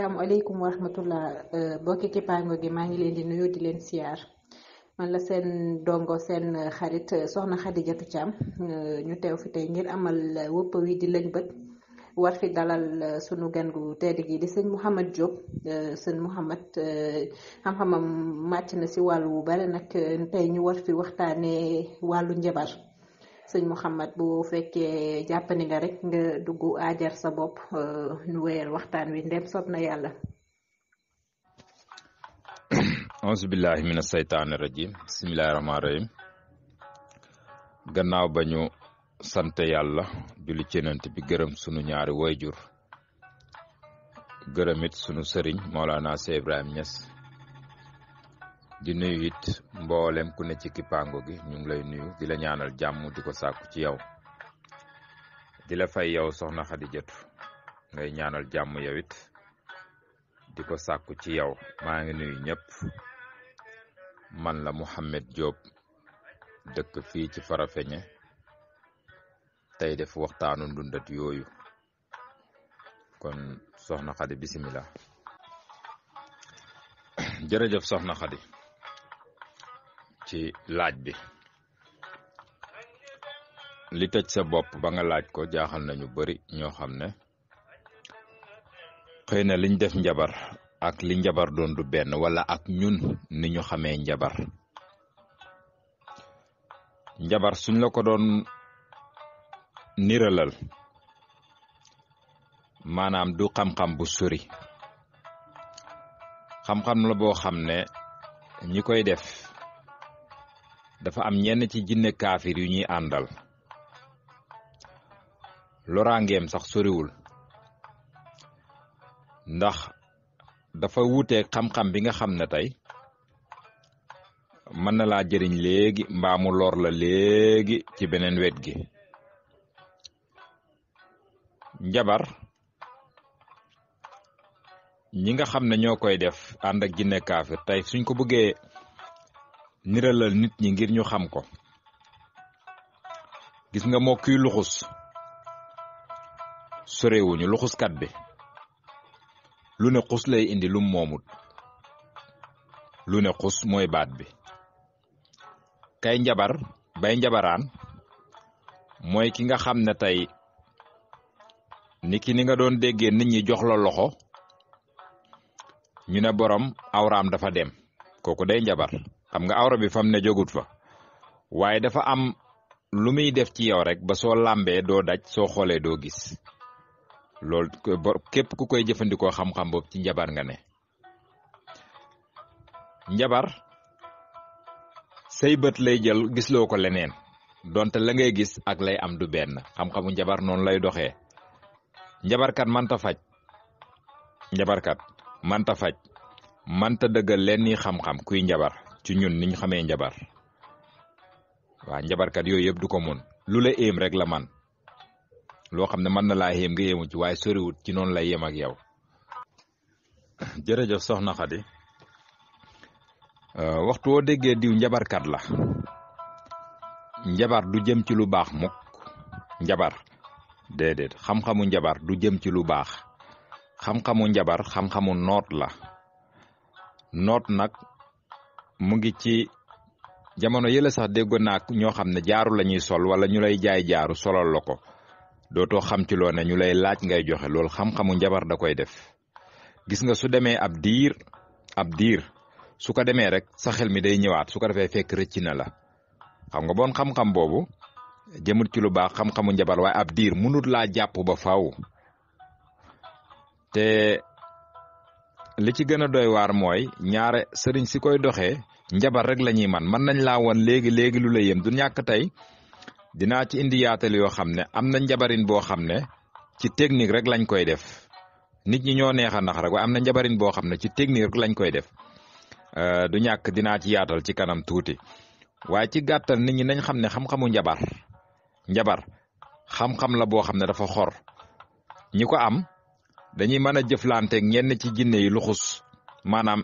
asalaamaaleykum wa rahmatullah bokki kippaango gi maa ngi leen di nuyu di leen siyaar man la seen dongo seen xarit soxna Xadijatu Caam ñu teew fi tey ngir amal wëpp wi di lañ bët war fi dalal sunu gan gu tedd gi di sëñ Mouhamed Diop sëñ Mouhamed xam-xamam màcc na si wàllu wu bare nag tey ñu war fi waxtaanee wàllu njabar sëñ Mouhamed bu fekkee jàppani nga rek nga dugg aajar sa bopp nu wéyal waxtaan wi ndem soob na yàlla. auzu billahi mina saytaani rajim bismillahi rahmaani rahim gannaaw ba ñu sant yàlla julli ci Yonent bi gërëm sunu ñaari wayjur gërëmit sunu sëriñ Maolana Cheikh Ibrahim Niass di nuyu it mboolem ku ne ci kippaango gi ñu ngi lay nuyu di la ñaanal jàmm di ko sàkku ci yow di la fay yow soxna Xadijatu ngay ñaanal jàmm yow it di ko sàkku ci yow maa ngi nuyu ñëpp man la Mouhamed Diop dëkk fii ci Farafeñe tey def waxtaanu ndundat yooyu kon soxna Xadi bisimilah. jërëjëf soxna Xadi ci laaj bi li tëj sa bopp ba nga laaj ko jaaxal nañu bari ñoo xam ne xëy na liñ def njabar ak li njabar doon du benn wala ak ñun ni ñu xamee njabar suñ la ko doon niralal maanaam du xam-xam bu sori xam-xam la boo xam ne ñi koy def dafa am ñenn ci jinne kaafir yu ñuy àndal loraangeem sax soriwul ndax dafa wuuteeg xam-xam bi nga xam ne tey mën na laa jëriñ léegi mbaa mu lor la léegi ci beneen wet gi njabar ñi nga xam ne ñoo koy def ànd ak jinne kaafir tey suñ ko bëggee niralal nit ñi ngir ñu xam ko gis nga moo kuy luxus sorewuñu luxuskat bi lu ne xus lay indi lum moomut lu ne xus mooy baat bi kay njabar bay njabaraan mooy ki nga xam ne tey ni nga doon déggee nit ñi jox la loxo ñu ne borom awraam dafa dem kooku day njabar xam nga awra bi fam ne jógut fa waaye dafa am lu muy def ci yow rek ba soo làmbee doo daj soo xoolee doo gis loolu képp ku koy jëfandikoo xam-xam boobu ci njabar nga ne njabar say bët lay jël gisloo ko leneen donte la ngay gis ak lay am du benn xam-xamu njabar noonu lay doxee njabarkat manta faj manta dëggal leen ni xam-xam kuy njabar ci ñun niñ xamee njabar waa njabarkat yooyu yëpp du ko mun lu la éem rek la man loo xam ne mën na laa yéem nga yéemu ci waaye soriwut ci noonu lay yem ak yow. jërëjëf soxna Xadi waxtu woo déggee diw njabarkat la njabar du jëm ci lu baax mukk njabar déedéet xam-xamu njabar du jëm ci lu baax xam-xamu njabar xam-xamu noot la noot nag mu ngi ci jamono yële sax déggoon naa ñoo xam ne jaaru la ñuy sol wala ñu lay jaay jaaru solal la ko dootoo xam ci loo ne ñu lay laaj ngay joxe loolu xam-xamu njabar da koy def gis nga su demee ab diir su ko demee rek sa xel mi day ñëwaat su ko defee fekk rëcc na la xam nga bon xam-xam boobu jëmut ci lu baax xam-xamu njabar waaye ab diir mënut laa jàpp ba faaw te li ci gën a doy waar mooy ñaare sëriñ si koy doxee njabar rek la ñuy mën nañ laa woon léegi lu la yem du ñàkk tey dinaa ci indi yaatal yoo xam ne am na njabarin boo xam ne ci technique rek lañ koy def nit ñi ñoo neex a nax rek waaye am na njabarin boo xam ne ci technique rek lañ koy def du ñàkk dinaa ci yaatal ci kanam tuuti waaye ci gàttal nit ñi nañ xam ne xam-xamu njabar xam-xam la boo xam ne dafa xor ñi ko am dañuy mën a jëflanteeg ñenn ci jinne yi luxus maanaam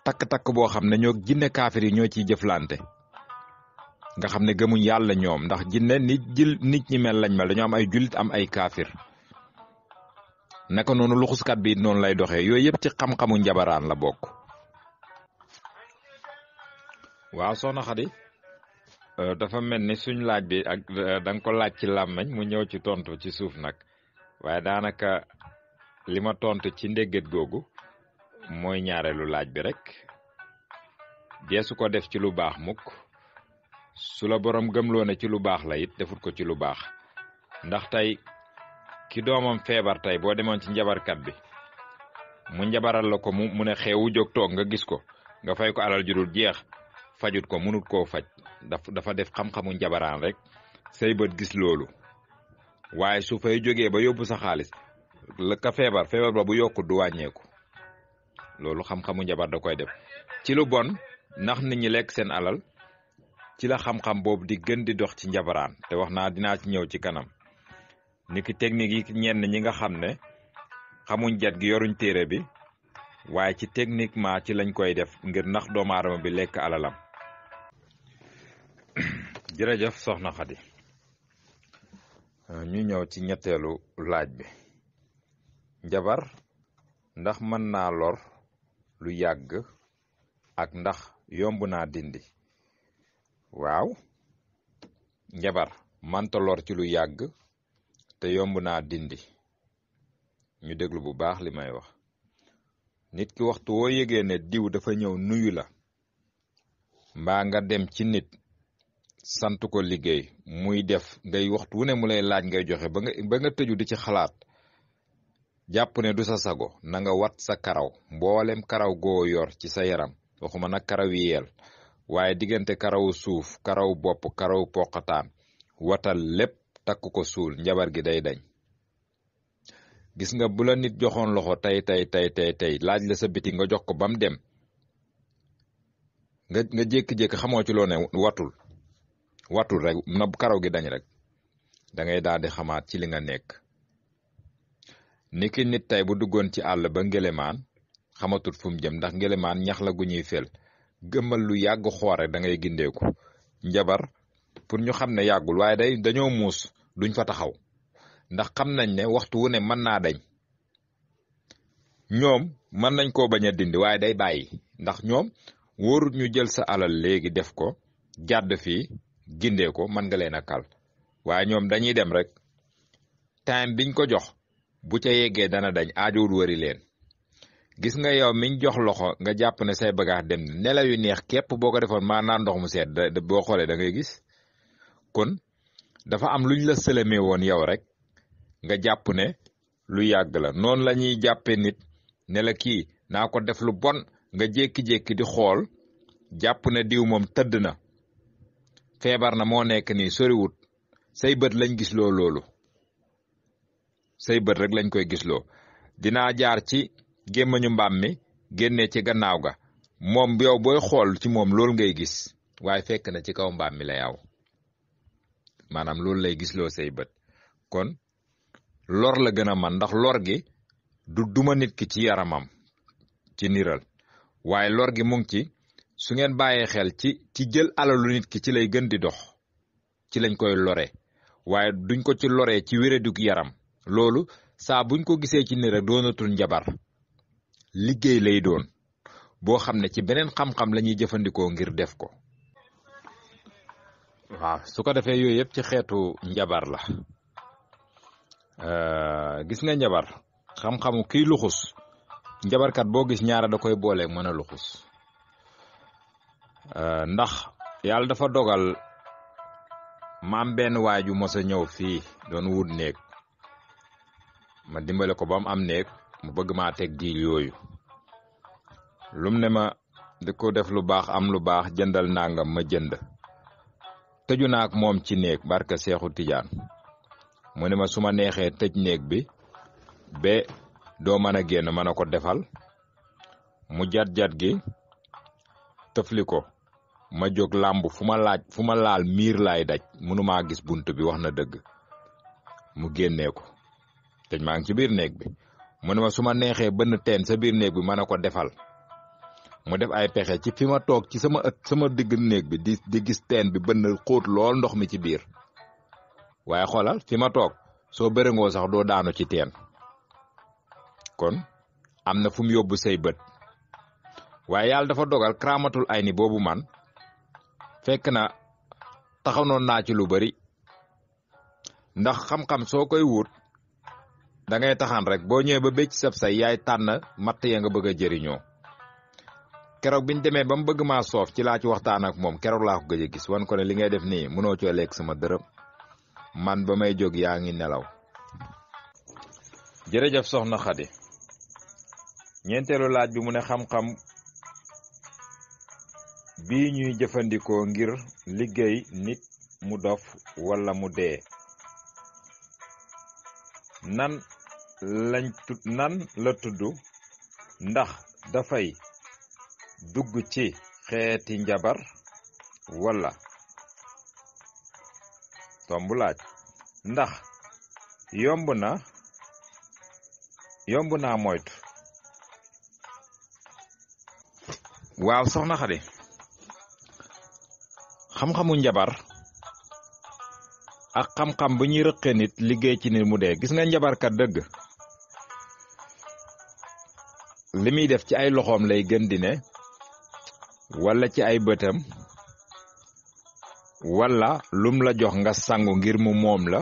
takk-takk boo xam ne ñoo jinne kaafir yi ñoo ciy jëflante nga xam ne gëmuñ yàlla ñoom ndax jinne nit ñi mel lañ mel dañoo am ay jullit am ay kaafir naka noonu luxuskat bi noonu lay doxee yooyu yëpp ci xam-xamu njabaraan la bokk. waaw soxna Xadi dafa mel ni suñ laaj bi ak da nga ko laaj ci làmmeñ mu ñëw ci tontu ci suuf nag waaye daanaka li ma tontu ci ndégget googu mooy ñaareelu laaj bi rek deesu ko def ci lu baax mukk su la borom gëmloo ne ci lu baax la it defut ko ci lu baax ndax tey ki doomam feebar tey boo demoon ci njabarkat bi mu njabaral la ko mu ne xeewu jóg toog nga gis ko nga fay ko alal ju dul jeex fajut ko mënut koo faj dafa def xam-xamu njabaraan rek say bët gis loolu waaye su fay jógee ba yóbbu sa xaalis la ka feebar ba bu yokkut du wàññeeku loolu xam-xamu njabar da koy def ci lu bon ndax nit ñi lekk seen alal ci la xam-xam boobu di gën di dox ci njabaraan te wax naa dinaa ci ñëw ci kanam niki technique yi ñenn ñi nga xam ne xamuñ jat gi yoruñ téere bi waaye ci techniquement ci lañ koy def ngir nax doomu aadama bi lekk alalam. jërëjëf soxna Xadi ñu ñëw ci ñetteelu laaj bi njabar ndax mën naa lor lu yàgg ak ndax yomb naa dindi. waaw njabar mënta lor ci lu yàgg te yomb naa dindi ñu déglu bu baax li may wax nit ki waxtu woo yëgee ne diw dafa ñëw nuyu la mbaa nga dem ci nit sant ko liggéey muy def ngay waxtu wu ne mu lay laaj ngay joxe ba nga tëju di ci xalaat jàpp ne du sa sago na nga wat sa karaw mboolem karaw goo yor ci sa yaram waxuma nag karaw yi yeel waaye diggante karawu suuf karaw bopp karaw poqataan watal lépp takk ko suul njabar gi day dañ. gis nga bu la nit joxoon loxo tey laaj la sa biti nga jox ko ba mu dem nga jékki-jékki xamoo ci loo ne watul rek na karaw gi dañ rek da ngay daal di xamaat ci li nga nekk. niki nit tey bu duggoon ci àll ba ngelemaan xamatut fu mu jëm ndax ngelemaan ñax la gu ñuy fel gëmmal lu yàgg xoore da ngay gindeeku njabar pour ñu xam ne yàggul waaye dañoo muus duñ fa taxaw ndax xam nañ ne waxtu wu ne mën naa dañ ñoom mën nañ koo bañ a dindi waaye day bàyyi ndax ñoom wóorut ñu jël sa alal léegi def ko jàdd fii gindee ko mën nga leen a kal waaye ñoom dañuy dem rek time biñ ko jox bu ca yeggee dana dañ aajowul wëri leen. gis nga yow miñ jox loxo nga jàpp ne say bagage dem nelaw yu neex képp boo ko defoon maa naan ndox mu sedd boo xoolee da ngay gis kon dafa am luñ la sëlëmee woon yow rek nga jàpp ne lu yàgg la noonu la ñuy jàppee nit ne la kii naa ko def lu bon nga jékki-jékki di xool jàpp ne diw moom tëdd na feebar na moo nekk nii soriwut say bët lañ gisloo loolu say bët rek lañ koy gisloo dinaa jaar ci gémmañu mbaam mi génnee ci gannaaw ga moom yow booy xool ci moom loolu ngay gis waaye fekk na ci kaw mbaam mi la yaw maanaam loolu lay gisloo say bët kon lor la gën a man ndax lor gi du duma nit ki ci yaramam ci niral waaye lor gi mu ngi ci su ngeen bàyyee xel ci jël alalu nit ki ci lay gën di dox ci lañ koy lore waaye duñ ko ci loree ci wéradug yaram loolu saa buñ ko gisee ci ni rek doonatul njabar liggéey lay doon boo xam ne ci beneen xam-xam la ñuy jëfandikoo ngir def ko. waaw su ko defee yooyu yëpp ci xeetu njabar la gis nga njabar xam-xamu kiy luxus njabarkat boo gis ñaara da koy booleeg mën a luxus ndax yàlla dafa dogal ma am benn waay ju mos a ñëw fii doon wut néeg ma dimbale ko ba mu am néeg mu bëgg maa teg diil yooyu lum ne ma di ko def lu baax am lu baax jëndal nangam ma jënd tëju naa ak moom ci néeg barke Seexu Tijaan mu ne ma su ma neexee tëj néeg bi ba doo mën a génn mën a ko defal mu jat gi tëfli ko ma jóg làmb fu ma laal miir laay daj mënumaa gis bunt bi wax na dëgg mu génnee ko tëj maa ngi ci biir néeg bi mu ne ma su ma neexee bënn teen sa biir néeg bi mën a ko defal mu def ay pexe ci fi ma toog ci sama digg néeg bi di gis teen bi bënn xóot lool ndox mi ci biir waaye xoolal fi ma toog soo bërëngoo sax doo daanu ci teen kon am na fu mu yóbbu say bët waaye yàlla dafa dogal karaamatul ay ni boobu man fekk na taxaw noon naa ci lu bari ndax xam-xam soo koy wut da ngay taxaan rek boo ñëwee ba bëcc sab say yaay tànn matt ya nga bëgg a jëriñoo keroog biñ demee ba mu bëgg maa soof ci laa ci waxtaan ak moom keroog laa ko gëj a gis wan ko ne li ngay def nii mënoo coo lekk sama dërëm man ba may jóg yaa ngi nelaw. jërëjëf soxna Xadi ñeenteelu laaj bi mu ne xam-xam bii ñuy jëfandikoo ngir liggéey nit mu dof walla mu dee nan la tudd ndax dafay dugg ci xeeti njabar walla tomb laaj ndax yomb naa moytu. waaw soxna Xadi xam-xamu njabar ak xam-xam bu ñuy rëqe nit liggéey ci nit mu dee gis nga njabarkat dëgg li muy def ci ay loxoom lay gën di ne walla ci ay bëtam walla lum la jox nga sangu ngir mu moom la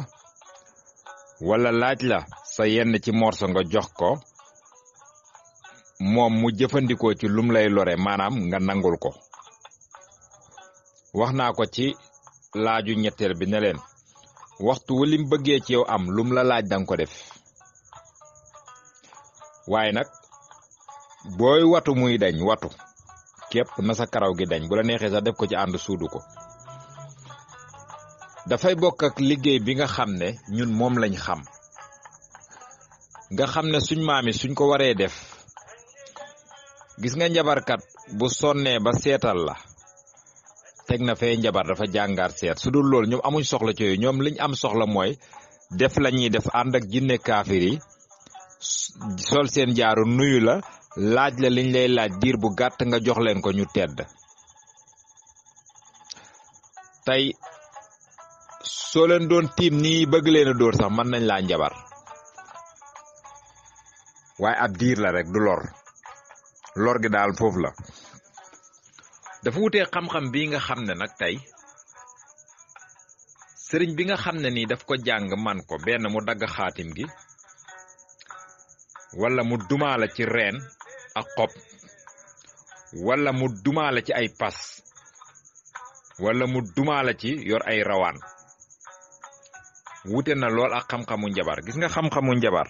walla laaj la sa yenn ci morso nga jox ko moom mu jëfandikoo ci lum lay lore maanaam nga nangul ko. wax naa ko ci laaju ñetteel bi ne leen waxtu wu lim bëggee ci yow am lum la laaj danga ko def waaye nag booy watu muy dañ watu képp na sa karaw gi dañ bu la neexee sax def ko ci ànd suudu ko. dafay bokk ak liggéey bi nga xam ne ñun moom lañ xam nga xam ne suñ maam yi suñ ko waree def gis nga njabarkat bu sonnee ba seetal la teg na fee njabar dafa jàngaar seet su dul loolu ñoom amuñ soxla ci yooyu ñoom liñ am soxla mooy def la ñuy def ànd ak jinne kaafir yi sol seen jaaru nuyu la laaj la liñ lay laaj diir bu gàtt nga jox leen ko ñu tedd. tey soo leen doon tiim nii bëgg leen a dóor sax mën nañ laa njabar waaye ab diir la rek du lor gi daal foofu la. dafa wutee xam-xam bii nga xam ne nag tey sëriñ bi nga xam ne nii daf ko jàng man ko benn mu dagg xaatim gi walla mu dumaala ci reen ak xob walla mu dumaala ci ay pas walla mu dumaala ci yor ay rawaan wute na lool ak xam-xamu njabar. gis nga xam-xamu njabar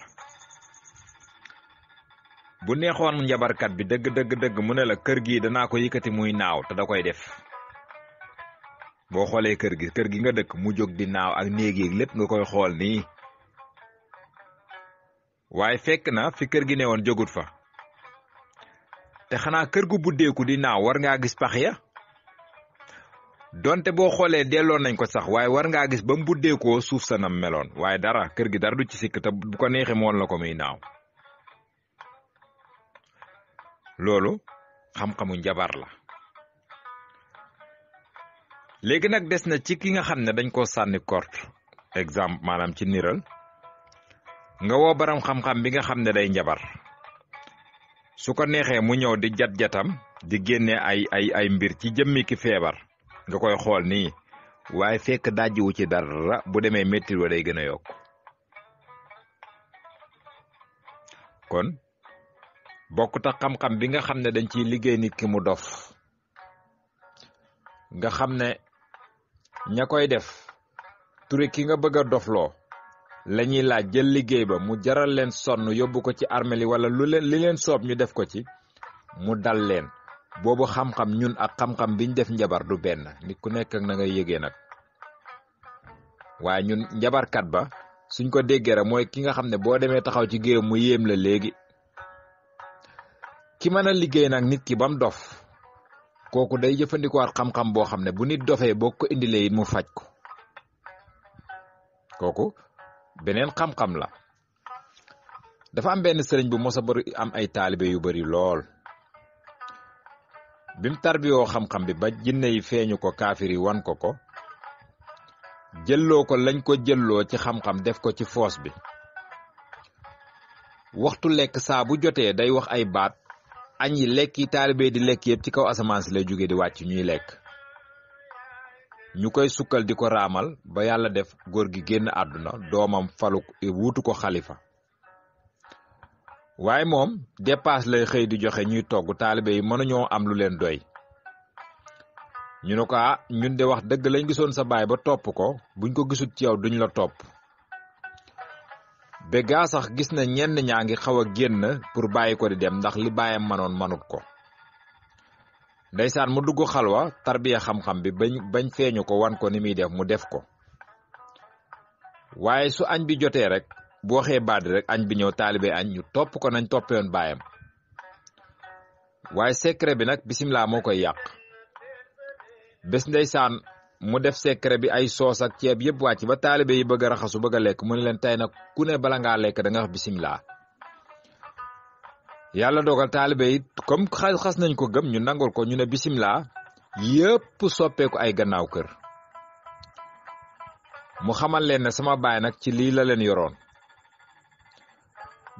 bu neexoon njabarkat bi dëgg mu ne la kër gi danaa ko yëkkati muy naaw te da koy def boo xoolee kër gi nga dëkk mu jóg di naaw ak néeg yi lépp nga koy xool nii waaye fekk na fi kër gi ne woon jógut fa te xanaa kër gu buddeeku di naaw war ngaa gis pax ya donte boo xoolee delloo nañ ko sax waaye war ngaa gis ba mu buddeekoo suuf sa nam meloon waaye dara kër gi dara du ci sikk te bu ko neexee moon la ko muy naaw. loolu xam-xamu njabar la. léegi nag des na ci ki nga xam ne dañ koo sànni kort exemple maanaam ci niral nga woo baram xam-xam bi nga xam ne day njabar su ko neexee mu ñëw di jat-jatam di génne ay mbir ci jëmmi ki feebar nga koy xool nii waaye fekk dajjiwu ci dara bu demee métti wa day gën a yokk. kon bokkut ak xam-xam bi nga xam ne dañ ciy liggéey nit ki mu dof nga xam ne ña koy def turi ki nga bëgg a dofloo lañuy laaj jël liggéey ba mu jaral leen sonn yóbbu ko ci armée li wala li leen soob ñu def ko ci mu dal leen. boobu xam-xam ñun ak xam-xam biñ def njabar du benn nit ku nekk ak na ngay yëgee nag waaye ñun njabarkat ba suñ ko déggee rek mooy ki nga xam ne boo demee taxaw ci géew mu yéem la léegi. ki mën a liggéey nag nit ki ba mu dof kooku day jëfandikoo xam-xam boo xam ne bu nit dofee boo ko indilee it mu faj ko kooku beneen xam-xam la. dafa am benn sëriñ bu mos a bari am ay taalibe yu bari lool bim tarbiyoo xam-xam bi ba jinne yi feeñu ko kaafir yi wan ko jëlloo ko lañ ko jëlloo ci xam-xam def ko ci foos bi waxtu lekk saa bu jotee day wax ay baat añ yi lekk yi taalibe di lekk yëpp ci kaw asamaan si lay jóge di wàcc ñuy lekk ñu koy sukkal di ko raamal ba yàlla def góor gi génn àdduna doomam falu wuutu ko xalifa waaye moom dépasse lay xëy di joxe ñuy togg taalibe yi mënuñoo am lu leen doy ñu ne ko ñun de wax dëgg lañ gisoon sa baay ba topp ko buñ ko gisut ci yow duñ la topp ba gaa sax gis na ñenn ñaa ngi xaw a génn pour bàyyi ko di dem ndax li baayam manoon manut ko ndeysaan mu dugg xalwa tarbiya xam-xam bi bañ feeñu ko wan ko ni muy def mu def ko waaye su añ bi jotee rek bu waxee baadi rek añ bi ñëw taalibe añ ñu topp ko nañ toppewoon baayam waaye secret bi nag bisimilah moo koy yàq bés ndeysaan mu def secret bi ay soos ak ceeb yëpp wàcc ba taalibe yi bëgg a raxasu bëgg a lekk mu ne leen tey nag ku ne bala ngaa lekk da nga wax bisimilah yàlla dogal taalibe yi comme xas nañ ko gëm ñu nangul ko ñu ne bisimilah yëpp soppeeku ay gannaaw kër mu xamal leen ne sama baay nag ci lii la leen yoroon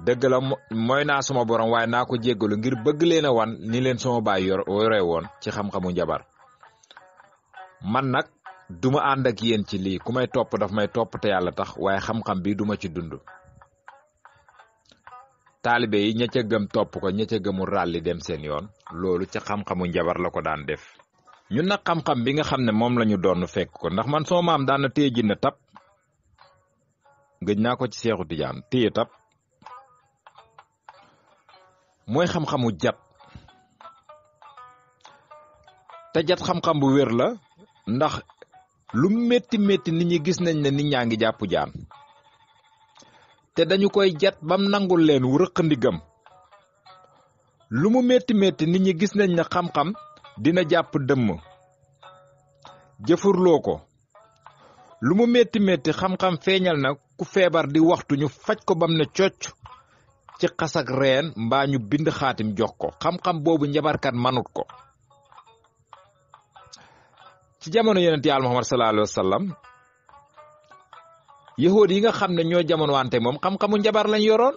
dëgg la mooy naa sama borom waaye naa ko jéggalu ngir bëgg leen a wan ni leen sama baay yore woon ci xam-xamu njabar man nag duma ànd ak yéen ci lii ku may topp daf may topp te yàlla tax waaye xam-xam bi duma ci dund taalibe yi ña ca gëm topp ko ña ca gëmul ràlli dem seen yoon loolu ca xam-xamu njabar la ko daan def ñun nag xam-xam bi nga xam ne moom lañu doon fekk ko ndax man sama maam daan na téye jinne tab gëj naa ko ci Seexu Tijaan téye tab mooy xam-xamu jat te jat xam-xam bu wér la ndax lu metti metti nit ñi gis nañ ne nit ñaa ngi jàpp jaan te dañu koy jat bam nangul leen wu rëq ndigam lu mu metti metti nit ñi gis nañ ne xam-xam dina jàpp dëmm jëfurloo ko lu mu metti metti xam-xam feeñal na ku feebar di waxtu ñu faj ko bam ne cocc ci xasak reen mbaa ñu bind xaatim jox ko xam-xam boobu njabarkat manut ko ci jamono yonent Yàlla Muhammad sallallahu alayhi wa sallam yahood yi nga xam ne ñoo jamono wante moom xam-xamu njabar lañ yoroon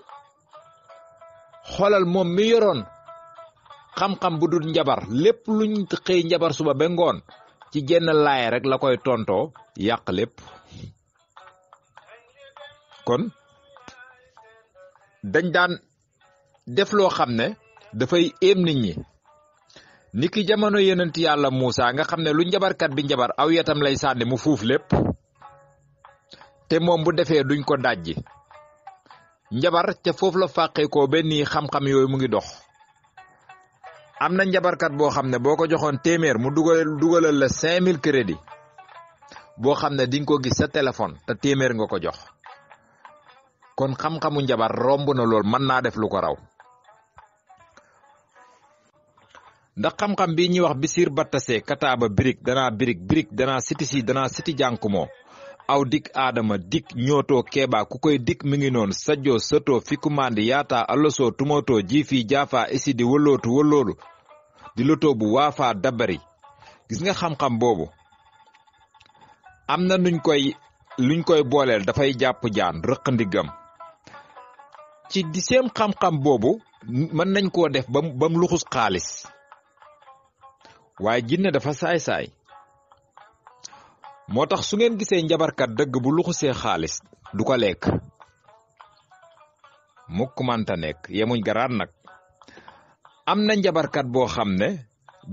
xoolal moom mi yoroon xam-xam bu dul njabar lépp luñ xëy njabar suba ba ngoon ci jenn laay rek la koy tontoo yàq lépp kon dañ daan def loo xam ne dafay éem nit ñi niki jamono yonent Yàlla Muusa nga xam ne lu njabarkat bi njabar aw yatam lay sànni mu fuuf lépp te moom bu defee duñ ko dajji njabar ca foofu la fàqee ko benn xam-xam yooyu mu ngi dox am na njabarkat boo xam ne boo ko joxoon téeméer mu dugalal la 5000 crédit boo xam ne di nga ko gis sa téléphone te téeméer nga ko jox kon xam-xamu njabar romb na lool mën naa def lu ko raw ndax xam-xam bi ñuy wax bisir battase kataaba birig danaa siti danaa siti jànkumoo aw dik aadama dik ñootoo keebaa ku koy dik mi ngi noonu sajjoo sëtoo fikumandi yaataa allosoo tumootoo jiifii jaafaa isidi wëllootu wëlloolu di lotoo bu waafaa dabari gis nga xam-xam boobu am na luñ koy booleel dafay jàpp jaan rëq ndigam ci di seen xam-xam boobu mën nañ koo def bam luxus xaalis waaye jinne dafa saay-saay moo tax su ngeen gisee njabarkat dëgg bu luxusee xaalis du ko lekk mukk manta nekk yemuñ garaat nag am na njabarkat boo xam ne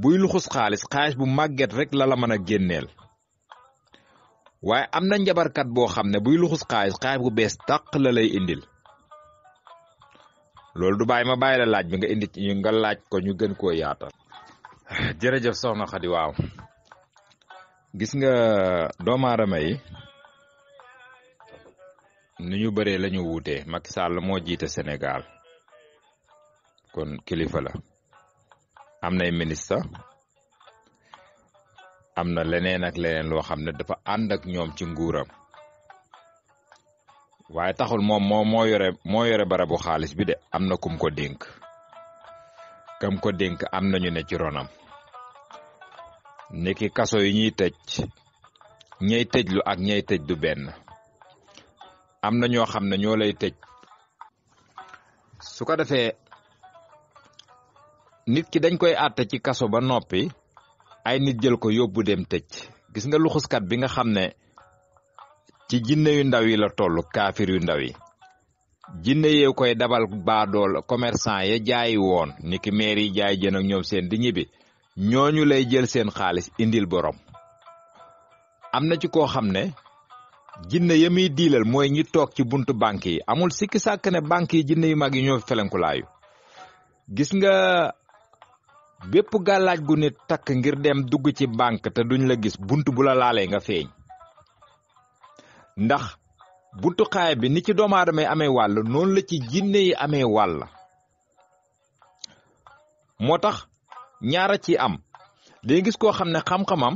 buy luxus xaalis bu màgget rek la mën a génneel waaye am na njabarkat boo xam ne buy luxus xaalis bu bees tàq la lay indil loolu du bàyyi ma bàyyi la laaj bi nga indi nga laaj ko ñu gën koo yaatal jërëjëf soxna Xadi waaw gis nga doomu aadama yi ni ñu bëree la ñu wuutee Macky Sall moo jiite Sénégal kon kilifa la am nay ministre am na leneen ak leneen loo xam ne dafa ànd ak ñoom ci nguuram waaye taxul moom moo yore barabu xaalis bi de am na kum ko dénk kam ko dénk am nañu ne ci ronam niki kaso yi ñuy tëj ñey tëjlu ak ñey tëj du benn am na ñoo xam ne ñoo lay tëj su ko defee nit ki dañ koy àtte ci kaso ba noppi ay nit jël ko yóbbu dem tëj gis nga luxuskat bi nga xam ne ci jinne yu ndaw yi la toll kaafir yu ndaw yi jinne yee koy dabal baadool commerçant ya jaayi woon ni ki maire yi jaay jën ak ñoom seen di ñibbi ñooñu lay jël seen xaalis indil borom am na ci koo xam ne jinne ya muy diilal mooy ñi toog ci buntu banque yi amul sikki sàkk ne banque yi jinne yu mag yi ñoo felenkulaayu gis nga bépp gàllaaj gu nit takk ngir dem dugg ci banque te duñ la gis bunt bu la laalee nga feeñ ndax buntu xaay bi ni ci doomu aadama yi amee wàll noonu la ci jinne yi amee wàll moo tax ñaara ci am day gis koo xam ne xam-xamam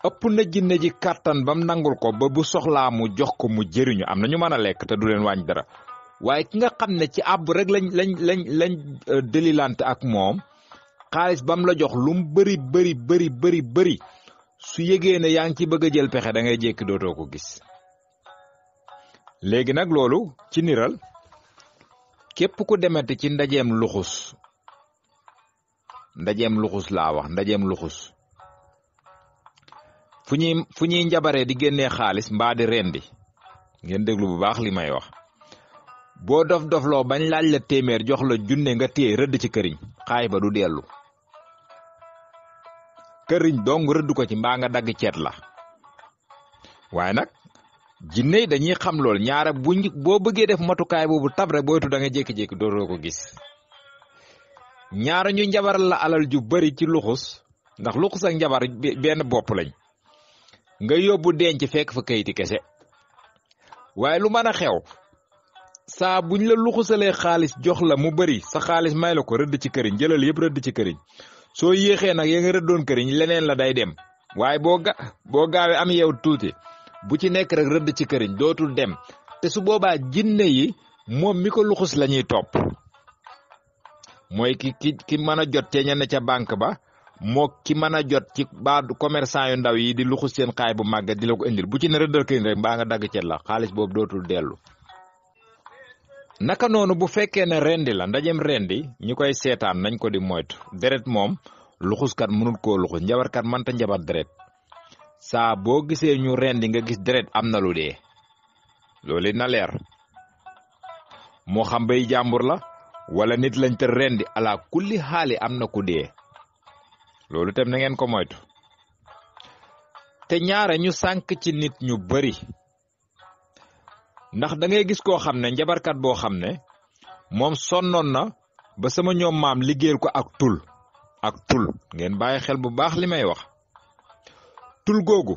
ëpp na jinne ji kàttan bam nangul ko ba bu soxlaa mu jox ko mu jëriñu am na ñu mën a lekk te du leen wàññi dara waaye ki nga xam ne ci àbb rek lañ delilante ak moom xaalis bam la jox lum bëri su yëgee ne yaa ngi ci bëgg a jël pexe da ngay jékki dootoo ko gis léegi nag loolu ci niral képp ku demati ci ndajeem luxus laa wax ndajeem luxus fu ñuy njabaree di génnee xaalis mbaa di rendi ngeen déglu bu baax li may wax boo dof-dofloo bañ laaj la téeméer jox la junne nga téye rëdd ci këriñ xaay ba du dellu këriñ dong rëdd ko ci mbaa nga dagg ceet la waaye nag jinne yi dañuy xam lool ñaara boo bëggee def matukaay boobu tab rek booytu da nga jékki-jékki dootoo ko gis ñaara ñu njabaral la alal ju bari ci luxus ndax luxus ak njabar benn bopp lañ nga yóbbu denc fekk fa kayiti kese waaye lu mën a xew saa buñ la luxusalee xaalis jox la mu bari sa xaalis may la ko rëdd ci këriñ jëlal yëpp rëdd ci këriñ soo yéexee nag ya nga rëddoon këriñ leneen la day dem waaye boo gaawee am yeew tuuti bu ci nekk rek rëdd ci këriñ dootul dem te su boobaa jinne yi moom mi ko luxus la ñuy topp mooy ki mën a jot ca ñenn ca banque ba moo ki mën a jot ci ba commerçant yu ndaw yi di luxus seen xaay bu màggat di la ko indil bu ci ne rëddal këriñ rek mbaa nga dagg cet la xaalis boobu dootul dellu naka noonu bu fekkee ne rendi la ndajem rendi ñi koy seetaan nañ ko di moytu deret moom luxuskat mënul koo luxus njabarkat mënta njabar deret saa boo gisee ñu rendi nga gis deret am na lu dee loolu na leer moo xam bay jàmbur la wala nit lañ te rendi ala kulli xaali am na ku dee loolu tam na ngeen ko moytu te ñaare ñu sànk ci nit ñu bari ndax da ngay gis koo xam ne njabarkat boo xam ne moom sonnoon na ba sama ñoom maam liggéeyal ko ak tul ngeen bàyyi xel bu baax li may wax tul googu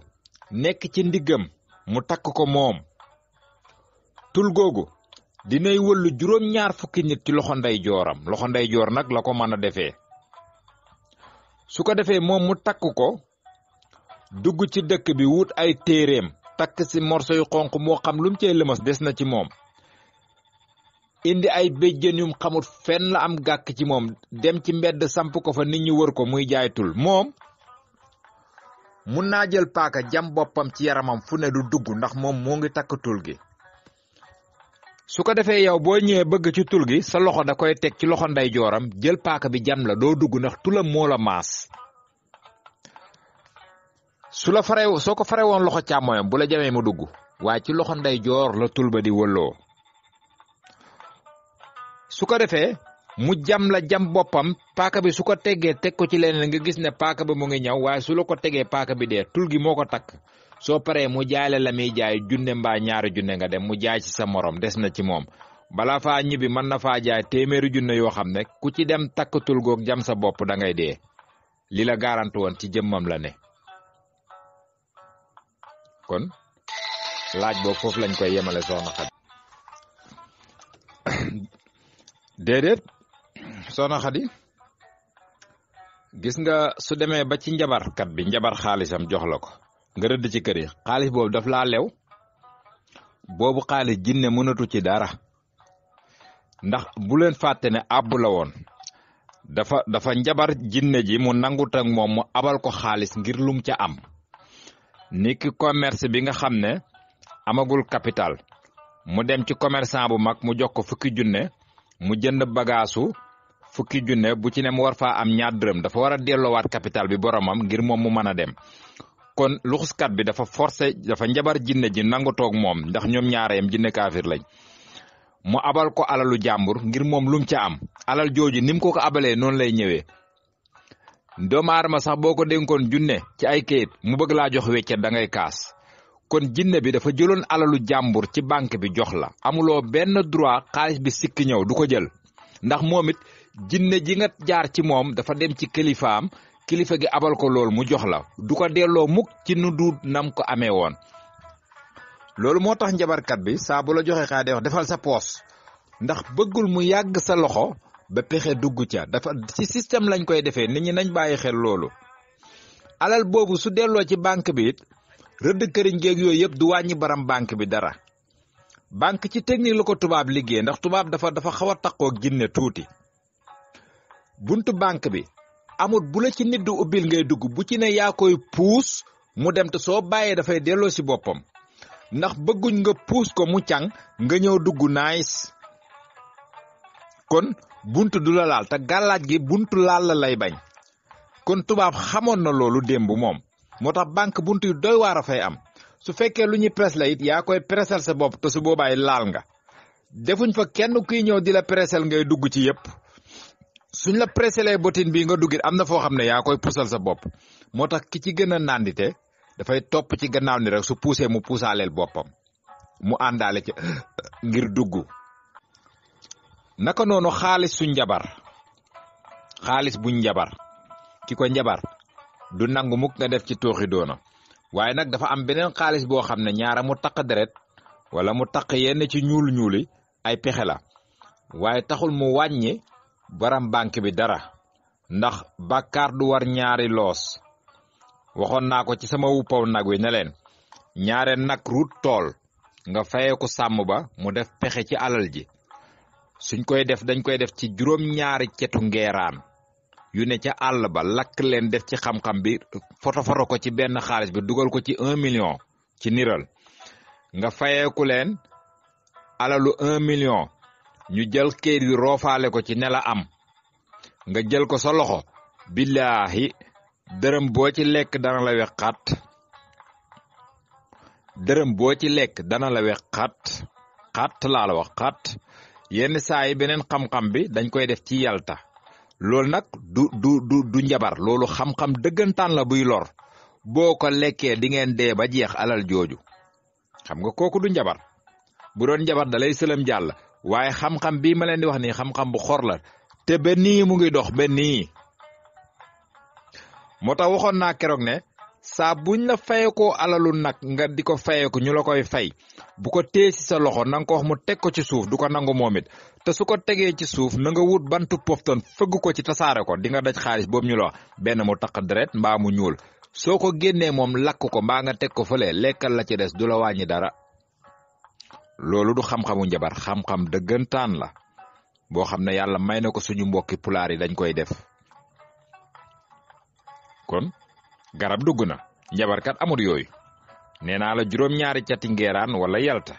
nekk ci ndiggam mu takk ko moom tul googu dinay wëllu juróom-ñaar fukki nit ci loxo ndeyjoor nag la ko mën a defee su ko defee moom mu takk ko dugg ci dëkk bi wut ay téeréem takk ci morso yu xonq moo xam lu mu cee lëmas des na ci moom indi ay béjjën yum xamut fenn la am gàkk ci moom dem ci mbedd samp ko fa nit ñi wër ko muy jaay tul moom mun naa jël paaka jam boppam ci yaramam fu ne du dugg ndax moom moo ngi takk tul gi su ko defee yow boo ñëwee bëgg ci tul gi sa loxo da koy teg ci loxo ndeyjooram jël paaka bi jam la doo dugg ndax tulam moo la maas soo ko fare woon loxo càmmoyam bu la jamee mu dugg waaye ci loxo ndeyjoor la tul ba di wëlloo su ko defee mu jam la jam boppam paaka bi su ko teggee teg ko ci leneen nga gis ne paaka bi mu ngi ñaw waaye su la ko tegee paaka bi dee tul gi moo ko takk soo paree mu jaay la muy jaay junne mbaa ñaari junne nga dem mu jaay ci sa morom des na ci moom balaa faa ñibbi mën na faa jaay téeméeri junne yoo xam ne ku ci dem takk tul goog jam sa bopp da ngay dee li la garanti woon ci jëmmam la ne kon laaj boobu foofu lañ koy yemale soxna Xadi déedéet soxna Xadi gis nga su demee ba ci njabarkat bi njabar xaalisam jox la ko nga rëdd ci kër yi xaalis boobu daf laa lew boobu xaalis jinne mënatu ci dara ndax bu leen fàtte ne àbb la woon dafa njabar jinne ji mu nangut ak moom mu abal ko xaalis ngir lum ca am niki commerce bi nga xam ne amagul capital mu dem ci commerçant bu mag mu jox ko fukki junne mu jënd bagaasu fukki junne bu ci ne mu war faa am ñaar dërëm dafa war a delloowaat capital bi boromam ngir moom mu mën a dem kon luxuskat bi dafa forcé dafa njabar jinne ji nangu toog moom ndax ñoom ñaarayam jinne kaafir lañ mu abal ko alalu jàmbur ngir moom lum ca am alal jooju ni mu ko abalee noonu lay ñëwee doomu aadama sax boo ko dénkoon junne ci ay kayit mu bëgg laa jox weccet da ngay kaas kon jinne bi dafa jëloon alalu jàmbur ci banque bi jox la amuloo benn droit xaalis bi sikki ñëw du ko jël ndax moom it jinne ji nga jaar ci moom dafa dem ci kilifaam kilifa gi abal ko lool mu jox la du ko delloo mukk ci nu du nam ko amee woon loolu moo tax njabarkat bi saa bu la joxe xaa day wax defal sa poos ndax bëggul mu yàgg sa loxo ba pexe dugg ca dafa ci système lañ koy defee nit ñi nañ bàyyi xel loolu alal boobu su delloo ci banque bi it rëdd këriñ géeg yooyu yëpp du wàññi baram banque bi dara banque ci technique la ko tubaab liggéey ndax tubaab dafa xaw a taqoo jinne tuuti buntu banque bi amut bu la ci nit du ubbil ngay dugg bu ci ne yaa koy puus mu dem te soo bàyyee dafay delloo si boppam ndax bëgguñ nga puus ko mu càng nga ñëw dugg nice kon buntu du la laal te gàllaaj gi buntu laal la lay bañ kon tubaab xamoon na loolu démb moom moo tax banque buntu yu doy waar a fay am su fekkee lu ñuy presse la it yaa koy pressel sa bopp te su boobaay laal nga defuñ fa kenn kuy ñëw di la pressel ngay dugg ci yépp suñ la presselee botin bi nga duggit am na foo xam ne yaa koy puusal sa bopp moo tax ki ci gën a nandite dafay topp ci gannaaw ni rek su puusee mu puusaaleel boppam mu àndaale ci ngir dugg naka noonu xaalis su njabar xaalis bu njabar ki ko njabar du nangu mukk nga def ci tooxi doona waaye nag dafa am beneen xaalis boo xam ne ñaara mu taq deret wala mu taq yenn ci ñuul ñuuli ay pexe la waaye taxul mu wàññi baram banque bi dara ndax bàkkaar du war ñaari loos waxoon naa ko ci sama wuppaw nag wi ne leen ñaare nag ruut tool nga fayee ko sàmm ba mu def pexe ci alal ji suñ koy def dañ koy def ci juróom-ñaari cetu ngeeraan yu ne ca àll ba lakk leen def ci xam-xam bi foto ko ci benn xaalis bi dugal ko ci 1 million ci niral nga fayeeku leen alalu 1 million ñu jël kayit wi roofaale ko ci ne la am nga jël ko sa loxo billaahi dërëm boo ci lekk dana la wex dërëm boo ci lekk dana la wex xat laa la wax xat yenn saa yi beneen xam-xam bi dañ koy def ci yalta loolu nag du njabar loolu xam-xam dëggantaan la buy lor boo ko lekkee di ngeen dee ba jeex alal jooju xam nga kooku du njabar bu doon njabar da lay sëlëm jàll waaye xam-xam bii ma leen di wax nii xam-xam bu xor la te ba nii mu ngi dox ba nii moo tax waxoon naa keroog ne saa buñ la fayekoo alalu nag nga di ko fayeku ñu la koy fay bu ko tee ci sa loxo na nga ko wax mu teg ko ci suuf du ko nangu moom it te su ko tegee ci suuf na nga wut bantu pofton fëgg ko ci tasaare ko di nga daj xaalis boobu ñu la wax benn mu taq deret mbaa mu ñuul soo ko génnee moom lakk ko mbaa nga teg ko fële lekkal la ci des du la wàññi dara loolu du xam-xamu njabar xam-xam dëggantaan la boo xam ne yàlla may na ko suñu mbokki pulaar yi dañ koy def kon garab dugg na njabarkat amul yooyu nee naa la juróom-ñaari cati ngeeraan wala yalta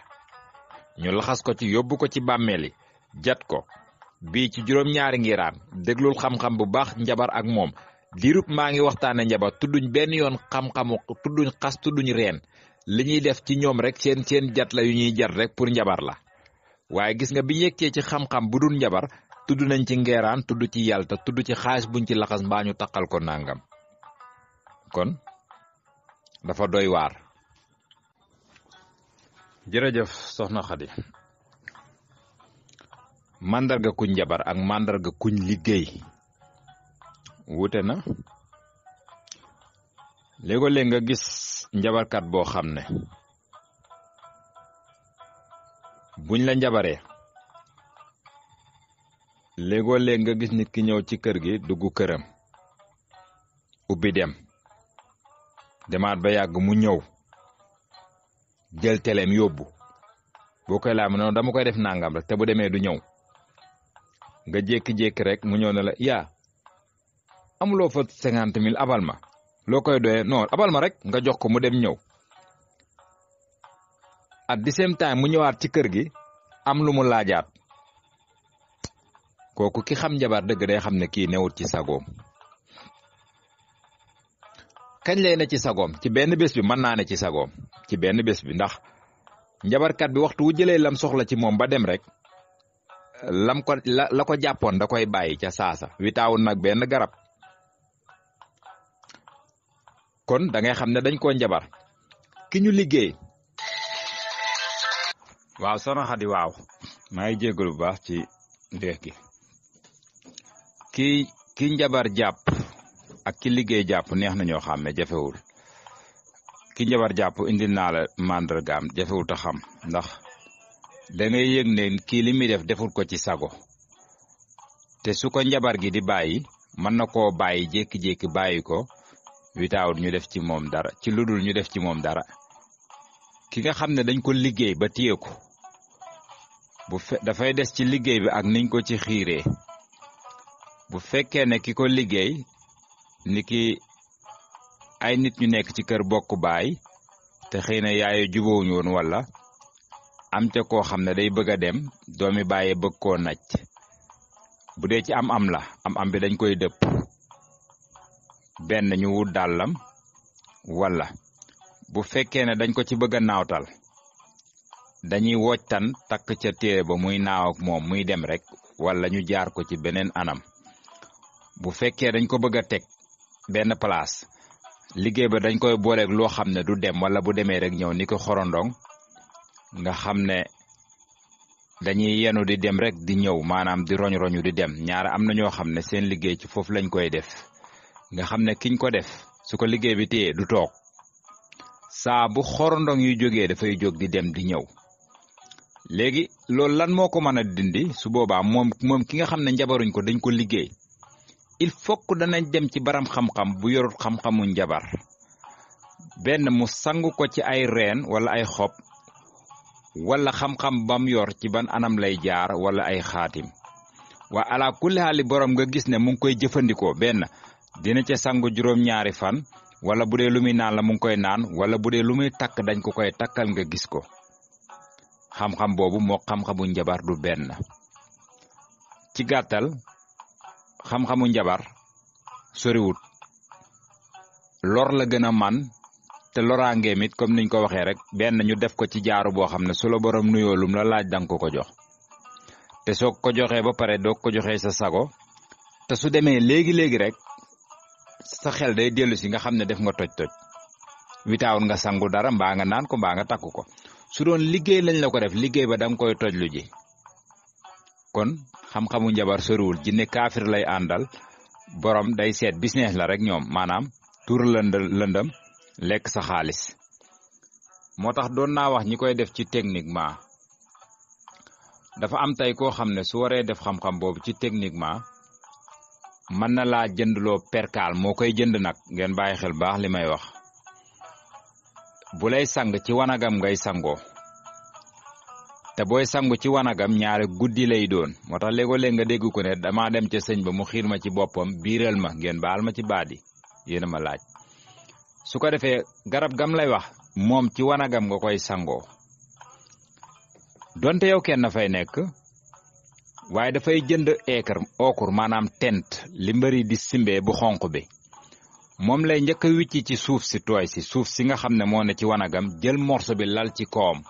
ñu laxas ko ci yóbbu ko ci bàmmeel yi jat ko bii ci juróom-ñaari ngeeraan déglul xam-xam bu baax njabar ak moom diirub maa ngi waxtaane njabar tudduñ benn yoon xam-xamu tudduñ xas tudduñ reen li ñuy def ci ñoom rek seen jat la yu ñuy jat rek pour njabar la waaye gis nga bi yeggee ci xam-xam bu dul njabar tudd nañ ci ngeeraan tudd ci yalta tudd ci xaalis buñ ci laxas mbaa ñu taqal ko nangam kon dafa doy waar jërëjëf soxna Xadi màndarga kuñ njabar ak màndarga kuñ liggéey wuute na léegoo-léeg nga gis njabarkat boo xam ne buñ la njabaree léegoo-léeg nga gis nit ki ñëw ci kër gi dugg këram ubbi dem demaat ba yàgg mu ñëw jël teleem yóbbu boo koy laa noonu dama koy def nangam rek te bu demee du ñëw nga jékki-jékki rek mu ñëw ne la yaa amuloo fa 50 000 abal ma loo koy doyee non abal ma rek nga jox ko mu dem ñëw at the same time mu ñëwaat ci kër gi am lu mu laajaat kooku ki xam njabar dëgg day xam ne kii newut ci sagoom. kañ lay ne ci sagoom? ci benn bés bi mën naa ne ci sagoom ci benn bés bi, ndax njabarkat bi waxtu wu jëlee lam soxla ci moom ba dem rek lam ko la ko jàppoon da koy bàyyi ca saasa witaawul nag benn garab. kon da ngay xam ne dañ koo njabar. ki ñu liggéey. waaw soxna Xadi, waaw maa ngi jégalu bu baax ci ndéex gi. ki njabar jàpp ak ki liggéey jàpp neex na ñoo xam ne jafewul. ki njabar jàpp indil naa la màndargaam jafewul ta xam, ndax da ngay yëg ne kii li muy def deful ko ci sago, te su ko njabar gi di bàyyi mën na koo bàyyi jékki-jékki bàyyi ko witaawut ñu def ci moom dara, ci lu dul ñu def ci moom dara. ki nga xam ne dañ ko liggéey ba téye ko dafay des ci liggéey bi ak niñ ko ci xiiree. bu fekkee ne ki ko liggéey ni ki ay nit ñu nekk ci kër bokk baay te xëy na yaayu jubóowuñu woon, wala am ca koo xam ne day bëgg a dem doomi bàyyee bëgg koo nacc. bu dee ci am la am bi dañ koy dëpp, benn ñu wut dàllam, wala bu fekkee ne dañ ko ci bëgg a naawtal dañuy woctan takk ca téere ba muy naaw ak moom muy dem rek, wala ñu jaar ko ci beneen anam. bu fekkee dañ ko bëgg a teg benn place, liggéey ba dañ koy booleeg loo xam ne du dem, wala bu demee rek ñëw ni ko xorondong, nga xam ne dañuy yenu di dem rek di ñëw, maanaam di roñ-roñu di dem. ñaara am na ñoo xam ne seen liggéey ci foofu lañ koy def, nga xam ne kiñ ko def su ko liggéey bi téye du toog, saa bu xorondong yu jógee dafay jóg di dem di ñëw. léegi loolu lan moo ko mën a dindi? su boobaa moom ki nga xam ne njabaruñ ko dañ ko liggéey, il faut que danañ dem ci baram xam-xam bu yorut xam-xamu njabar, benn mu sangu ko ci ay reen wala ay xob, wala xam-xam bam yor ci ban anam lay jaar, wala ay xaatim. waa ala kulli haali borom nga gis ne mu ngi koy jëfandikoo, benn dina ca sangu juróom-ñaari fan, wala bu dee lu muy naan la mu ngi koy naan, wala bu dee lu muy takk dañ ko koy takkal nga gis ko. xam-xam boobu moo xam-xamu njabar du benn. ci gàttal xam-xamu njabar soriwut, lor la gën a man, te loraangeem it comme niñ ko waxee rek, benn ñu def ko ci jaaru boo xam ne su la borom nuyoo lum la laaj danga ko jox, te soo ko joxee ba pare doo ko joxee sa sago, te su demee léegi rek sa xel day dellu si nga xam ne def nga toj-toj, witaawul nga sangu dara mbaa nga naan ko mbaa nga takku ko. su doon liggéey lañ la ko def, liggéey ba danga koy toj lu ji. kon xam-xamu njabar soriwul, jinne kaafir lay àndal, borom day seet business la rek ñoom, maanaam tur lëndëm lekk sa xaalis. moo tax doon naa wax ñi koy def ci techniquement, dafa am tey koo xam ne su waree def xam-xam boobu ci techniquement mën na laa jëndloo perkaal, moo koy jënd nag, ngeen bàyyi xel baax li may wax. bu lay sang ci wanagam ngay sangoo, te booy sangu ci wanagam ñaare guddi lay doon. moo tax léegoo-léeg nga dégg ko ne dama dem ca sëñ ba mu xiir ma ci boppam biiral ma, ngeen baal ma ci baadi yéen a ma laaj. su ko defee garab gam lay wax moom ci wanagam nga koy sangoo, donte yow kenn fay nekk, waaye dafay jënd ookur maanaam tent li mbëri di simbee bu xonq bi, moom lay njëkk a wicci ci suuf si tooy si, suuf si nga xam ne moo ne ci wanagam, jël morso bi lal ci kawam,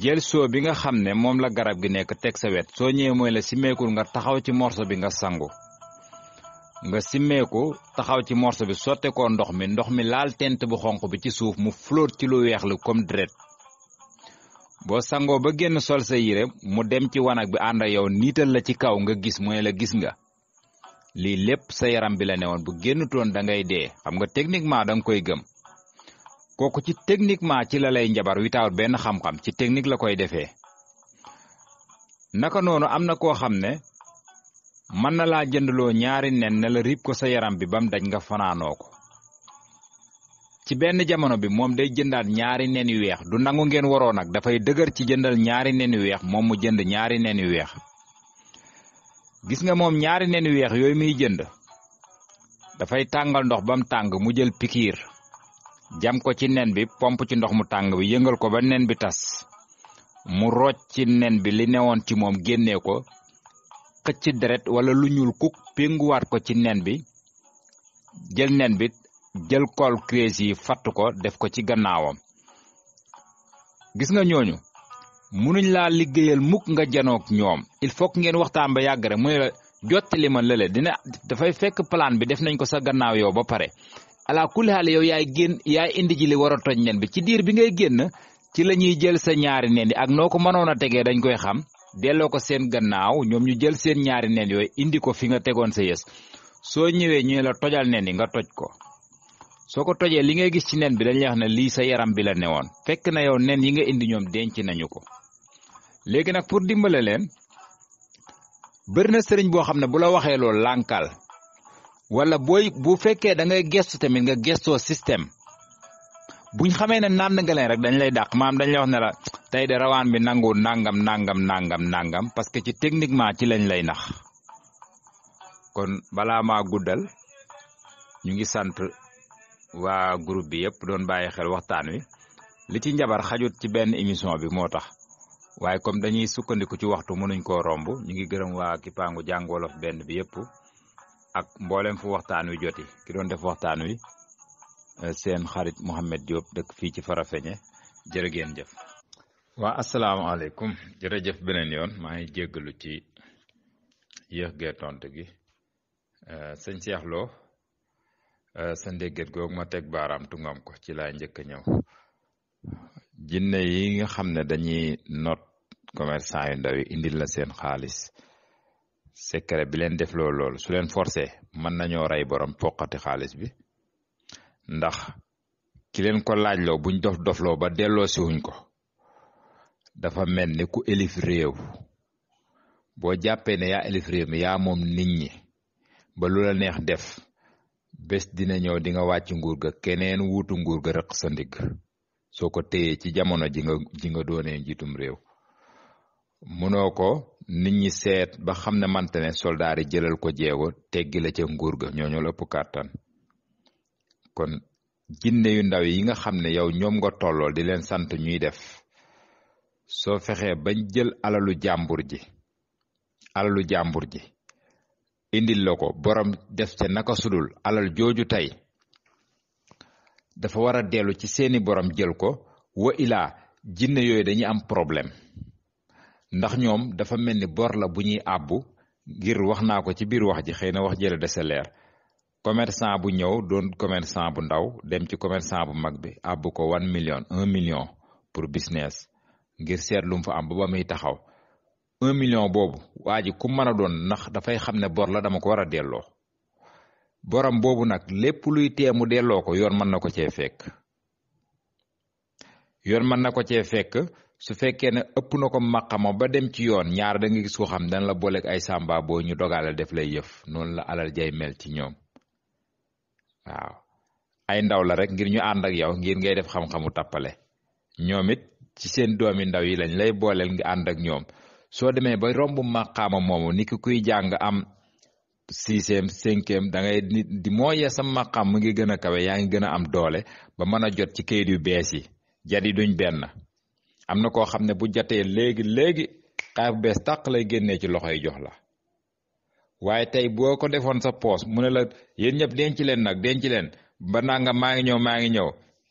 jël soo bi nga xam ne moom la garab gi nekk teg sa wet. soo ñëwee mooy la simmeekul nga taxaw ci morso bi nga sangu, nga simmeeku taxaw ci morso bi sotte ko ndox mi laal tent bu xonq bi ci suuf, mu flotte ci lu weex lu comme deret. boo sangoo ba génn sol sa yére mu dem ci wanag bi ànd ak yow niital la ci kaw, nga gis mooy la gis nga lii lépp sa yaram bi la newoon, bu génnutoon da ngay dee. xam nga techniquement da nga koy gëm. kooku ci techniquement ci la lay njabar witaawut benn xam-xam, ci technique la koy defee. naka noonu am na koo xam ne mën na laa jëndloo ñaari nen ne la rib ko sa yaram bi bam daj nga fanaanoo ko. ci benn jamono bi moom day jëndaat ñaari nen yu weex, du nangu ngeen waroo nag, dafay dëgër ci jëndal ñaari nen yu weex, moom mu jënd ñaari nen yu weex. gis nga moom ñaari nen yu weex yooyu muy jënd dafay tàngal ndox bam tàng, mu jël pikiir jam ko ci nen bi, pomp ci ndox mu tàng bi, yëngal ko ba nen bi tas, mu rocc ci nen bi li newoon ci moom génnee ko, xëcc deret wala lu ñuul kuk pénguwaat ko ci nen bi jël nen bi jël col crazy yi fatt ko def ko ci gannaawam gis nga ñooñu munuñ laa liggéeyal mukk nga janook ñoom il faut que ngeen waxtaan ba yàgg rek mu ne la jottali ma lële dafay fekk plan bi def nañ ko sa gannaaw yow ba pare ala kulli xaal yow yaay indi ji li war a toj nen bi ci diir bi ngay génn ci la ñuy jël sa ñaari nen yi ak noo ko mënoon a tegee dañ koy xam delloo ko seen gannaaw ñoom ñu jël seen ñaari nen yooyu indi ko fi nga tegoon sa yës soo ñëwee ñu la tojal nen yi nga toj ko soo ko tojee li ngay gis ci nen bi dañ lay wax ne lii sa yaram bi la newoon fekk na yow nen yi nga indi ñoom denc nañu ko léegi nag pour dimbale leen bëri na sëriñ boo xam ne bu la waxee loolu lànkal wala bu fekkee da ngay gestu tamit nga gestoo système buñ xamee ne nànd nga leen rek dañ lay dàq maam dañ lay wax ne la tey de rawaan bi nangu nangam parce que ci techniquement ci lañ lay nax kon balaa maa guddal ñu ngi sant waa groupe bi yëpp doon bàyyi xel waxtaan wi li ci njabar xajut ci benn émission bi moo tax waaye comme dañuy sukkandiku ci waxtu mënuñ koo romb ñu ngi gërëm waa Kipangu Jàng Wolof benn bi yëpp ak mboolem fu waxtaan wi joti ki doon def waxtaan wi seen xarit Mouhamed Diop dëkk fii ci Farafeñe jërë ngeen jëf. waa asalaamaaleykum jërëjëf beneen yoon maa ngi jéggalu ci yéex gee tontu gi sëñ Cheikh Lo sa ndégget googu ma teg baaraam tungam ko ci laa njëkk a ñëw jinne yi nga xam ne dañuy not commerçant yu ndaw yi indil la seen xaalis secret bi leen def loolu su leen forcé mën nañoo rey borom poqati xaalis bi ndax ki leen ko laajloo buñ dofloo ba delloo siwuñ ko dafa mel ni ku élif réew boo jàppee ne yaa élif réew mi yaa moom nit ñi ba lu la neex def bés dina ñëw di nga wàcc nguur ga keneen wuutu nguur ga rëq sa ndigg soo ko téyee ci jamono ji nga doonee njiitum réew mënoo ko nit ñi seet ba xam ne mante ne soldaar yi jëlal ko jeego teggi la ca nguur ga ñooñu la ëpp kàttan kon jinne yu ndaw yi nga xam ne yow ñoom nga tollool di leen sant ñuy def soo fexee bañ jël alalu jàmbur ji indil la ko borom def ca naka sudul alal jooju tey dafa war a dellu ci seeni borom jël ko wa ilaa jinne yooyu dañuy am problème ndax ñoom dafa mel ni bor la bu ñuy àbbu ngir wax naa ko ci biir wax ji xëy na wax jële dese leer commerçant bu ñëw doon commerçant bu ndaw dem ci commerçant bu mag bi àbbu ko 1 million pour business ngir seet lu mu fa am ba muy taxaw 1 million boobu waa ji ku mën a doon ndax dafay xam ne bor la dama ko war a delloo borom boobu nag lépp luy teemu delloo ko yoon mën na ko cee fekk su fekkee ne ëpp na ko maqama ba dem ci yoon ñaar da nga gis ko xam dana la booleeg ay samba boo ñu dogale def lay yëf noonu la alal jay mel ci ñoom waaw ay ndaw la rek ngir ñu ànd ak yow ngir ngay def xam-xamu tappale ñoom it ci seen doomi ndaw yi lañ lay booleel ngi ànd ak ñoom soo demee ba romb maqaama moomu ni ki kuy jàng am 6e 5e da ngay di mooyee sa maqaam mu ngi gën a kawe yaa ngi gën a am doole ba mën a jot ci kayit yu bees yi jat yi duñ benn am na koo xam ne bu jatee léegi xaay bu bees tàq lay génnee ci loxo yi jox la waaye tey boo ko defoon sa poos mu ne la yéen ñëpp denc leen ba nanga maa ngi ñëw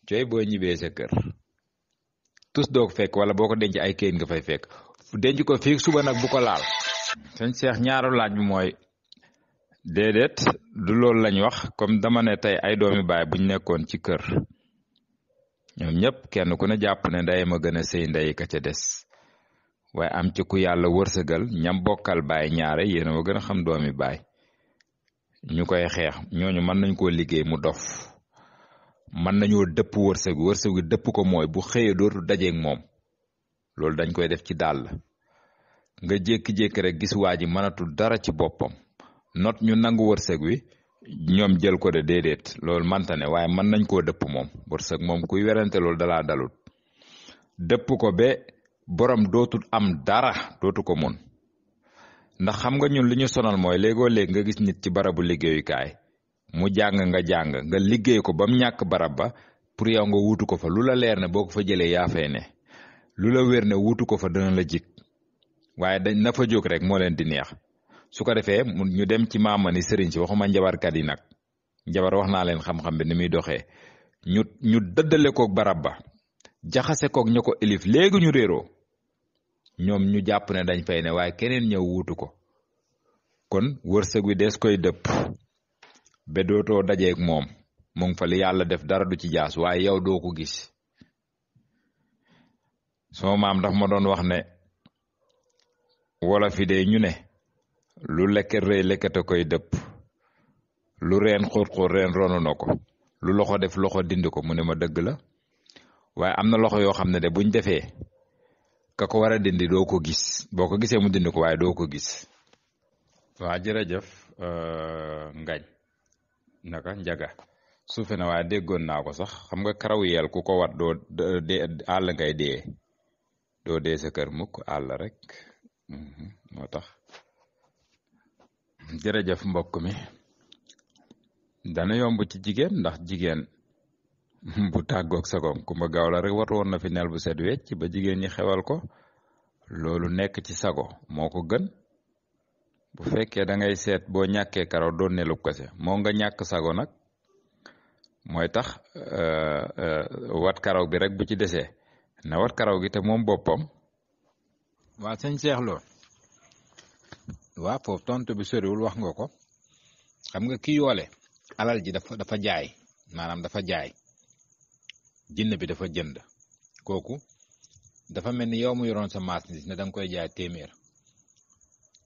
cooy boo ñibbee sa kër tus doo ko fekk wala boo ko denc ay kayit nga fay fekk denc ko fii suba nag bu ko laal. sëñ Cheikh ñaaru laaj bi mooy déedéet du loolu lañ wax comme dama ne tey ay doomi baay buñ nekkoon ci kër ñoom ñëpp kenn ku ne jàpp ne ndey ma gën a sëy ndey ka ca des waaye am ci ku yàlla wërsëgal ñam bokkal baay ñaare yéen a gën a xam doomi baay ñu koy xeex ñooñu mën nañ koo liggéey mu dof mën nañoo dëpp wërsëgu dëpp ko mooy bu xëyee dootu dajeeg moom loolu dañ koy def ci dàll nga jékki-jékki rek gis waa ji mënatul dara ci boppam not ñu nangu wërsëg wi ñoom jël ko de déedéet loolu manta ne waaye mën nañ koo dëpp moom wërsëg moom kuy werante loolu dalaa dalut dëpp ko ba borom dootul am dara dootu ko mun ndax xam nga ñun li ñu sonal mooy léegoo léeg nga gis nit ci barabu liggéeyukaay mu nga liggéey ko ba mu ñàkk barab ba pour yow nga wuutu ko fa lu la leer ne boo ko fa jëlee yaa fay ne lu la wér ne wuutu ko fa dana la jik waaye dañ na fa jóg rek moo leen di neex su ko defee ñu dem ci maama ni sëriñ si waxuma njabarkat yi nag njabar wax naa leen xam-xam bi ni muy doxee ñu dëddale koog barab ba jaxase koog ña ko élif léegi ñu réeroo ñoom ñu jàpp ne dañ fay ne waaye keneen ñëw wuutu ko kon wërsëg wi des koy dëpp ba dootoo dajeeg moom mu ngi fa li yàlla def dara du ci jaas waaye yow doo ko gis sama maam daf ma doon wax ne wolof yi de ñu ne lu lekket rëy lekkete koy dëpp lu reen xóot-xóot reen ronu na ko lu loxo def loxo dindi ko mu ne ma dëgg la waaye am na loxo yoo xam ne de buñ defee ka ko war a dindi doo ko gis boo ko gisee mu dindi ko waaye doo ko gis waa jërëjëf ngañ naka njaga suufe na waaye déggoon naa ko sax xam nga karaw yeel ku ko wat doo àll ngay dee doo dee sa kër mukk àll rek moo tax jërëjëf mbokk mi dana yomb ci jigéen ndax jigéen bu tàggoog sagoom kumba gaaw la rek wat woon na fi nel bu set wecc ba jigéen ñi xewal ko loolu nekk ci sago moo ko gën bu fekkee da ngay seet boo ñàkkee karaw doon nelub kese moo nga ñàkk sago nag mooy tax wat karaw bi rek bu ci desee na wat karaw gi te moom boppam waa sëñ Cheikh Lo waa foofu tontu bi soriwul wax nga ko xam nga ki yoole alal ji dafa jaay maanaam dafa jaay jinn bi dafa jënd kooku dafa mel ni yow mu yoroon sa marchandise ne danga koy jaay téeméer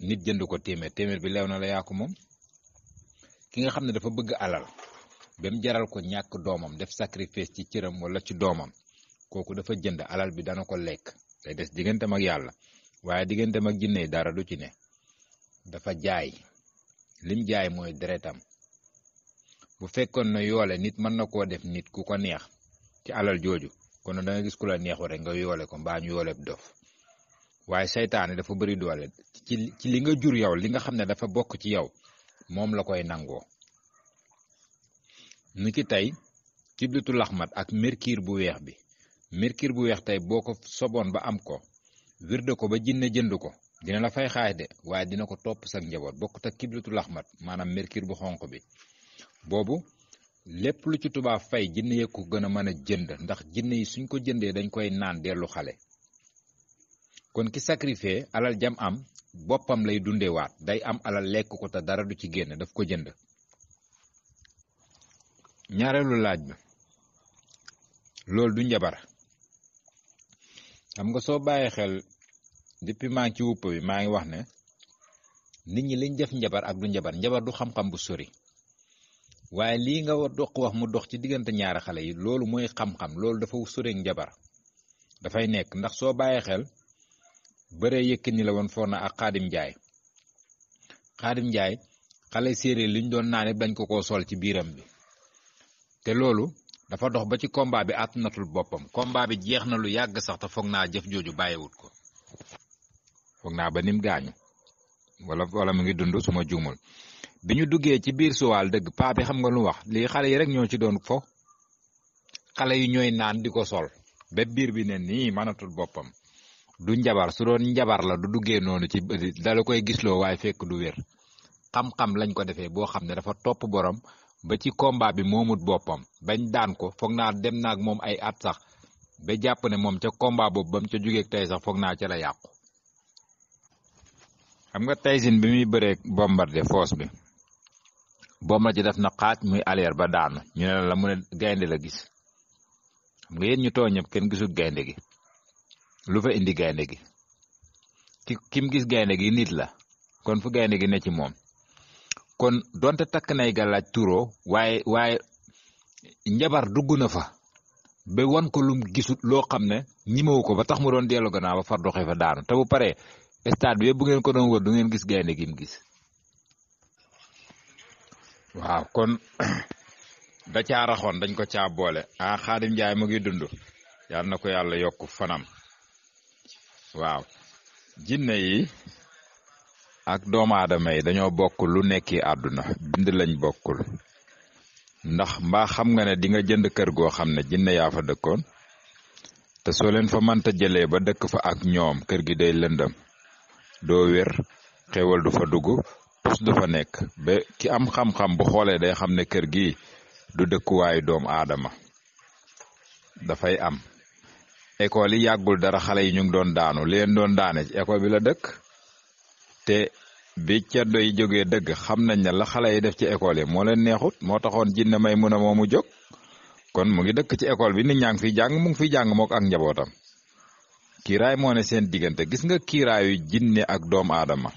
nit jënd ko téeméer bi leew na la yaa ko moom ki nga xam ne dafa bëgg alal ba mu jaral ko ñàkk doomam def sacrifice ci cëram wala ci doomam kooku dafa jënd alal bi dana ko lekk day des digganteem ak yàlla waaye digganteem ak jinne dara du ci ne dafa jaay lim jaay mooy deretam bu fekkoon na yoole nit mën na koo def nit ku ko neex ci alal jooju kon da nga gis ku la neexu rek nga yoole ko mbaa ñu yoole dof waaye saytaane dafa bëri doole ci li nga jur yow li nga xam ne dafa bokk ci yow moom la koy nangoo ni ki tey kiblitu laxmat ak mercure bu weex bi mercure bu weex tey boo ko soboon ba am ko wirde ko ba jinne jënd ko dina la fay xaay de waaye dina ko topp sak njaboot bokkut ak kiblitu laxmat maanaam mercure bu xonq bi boobu lépp lu ci tubaab fay jinne yee ko gën a mën a jënd ndax jinne yi suñ ko jëndee dañ koy naan dellu xale kon ki sacrifié alal jam am boppam lay dundewaat day am alal lekk ko te dara du ci génn daf ko jënd ñaareelu laaj bi loolu du njabar xam nga soo bàyyee xel depuis maa ngi ci wupp bi maa ngi wax ne nit ñi liñ def njabar ak du njabar du xam-xam bu sori waaye lii nga dox wax mu dox ci diggante ñaari xale yi loolu mooy xam-xam loolu dafa soreek njabar dafay nekk ndax soo bàyyee xel bëree Yékini la woon foor na ak Xaadim Njaay xale séeréer liñ doon naan dañ ko koo sol ci biiram bi te loolu dafa dox ba ci combat bi àttunatul boppam combat bi jeex na lu yàgg sax te foog naa jëf jooju bàyyiwut ko foog naa ba nim gaañu wala mu ngi dund suma juumul bi ñu duggee ci biir suwaal dëgg paa bi xam nga lu wax lii xale yi rek ñoo ci doon fo xale yi ñooy naan di ko sol ba biir bi ne nii mënatul boppam du njabar su doon njabar la du duggee noonu ci dala koy gisloo waaye fekk du wér xam-xam lañ ko defee boo xam ne dafa topp borom ba ci combat bi moomut boppam bañ daan ko foog naa dem naag moom ay at sax ba jàpp ne moom ca combat boobu ba mu ca jógeeg tey sax foog naa ca la yàqu xam nga Tyson bi muy bëreeg Bombardier force bi Bombardier def na xaaj muy arrière ba daanu ñu ne la mu ne gaynde la gis xam nga yéen ñu tooñ ñëpp kenn gisul gaynde gi lu fa indi gaynde gi kim gis gaynde gi nit la kon fu gaynde gi ne ci moom kon donte takk nay galaaj turoo waaye njabar dugg na fa ba wan ko lum gisut loo xam ne ñimewu ko ba tax mu doon dellu gannaaw ba far doxee fa daanu te bu paree stade bi yëpp bu ngeen ko doon wër du ngeen gis gaynde gi mu gis waaw kon da caa raxoon dañ ko caa boole Xaadim Njaay mu ngi dund yal na ko yàlla yokk fanam waaw jinne yi ak doomu aadama yi dañoo bokk lu nekki àdduna bind lañ bokkul ndax mbaa xam nga ne di nga jënd kër goo xam ne jinne yaa fa dëkkoon te soo leen fa mënta jëlee ba dëkk fa ak ñoom kër gi day lëndëm doo wér xéwal du fa dugg tus du fa nekk ba ki am xam-xam bu xoolee day xam ne kër gi du dëkkuwaayu doomu aadama. dafay am école yi yàggul dara xale yi ñu ngi doon daanu leen doon daane ci école bi la dëkk te bi ceddo yi jógee dëgg xam nañ ne la xale yi def ci école yi moo leen neexut moo taxoon jinne may mun a moomu jóg kon mu ngi dëkk ci école bi nit ñaa ngi fiy jàng mu ngi fiy jàng mook ak njabootam. kiiraay moo ne seen diggante gis nga kiiraayu jinne ak doomu aadama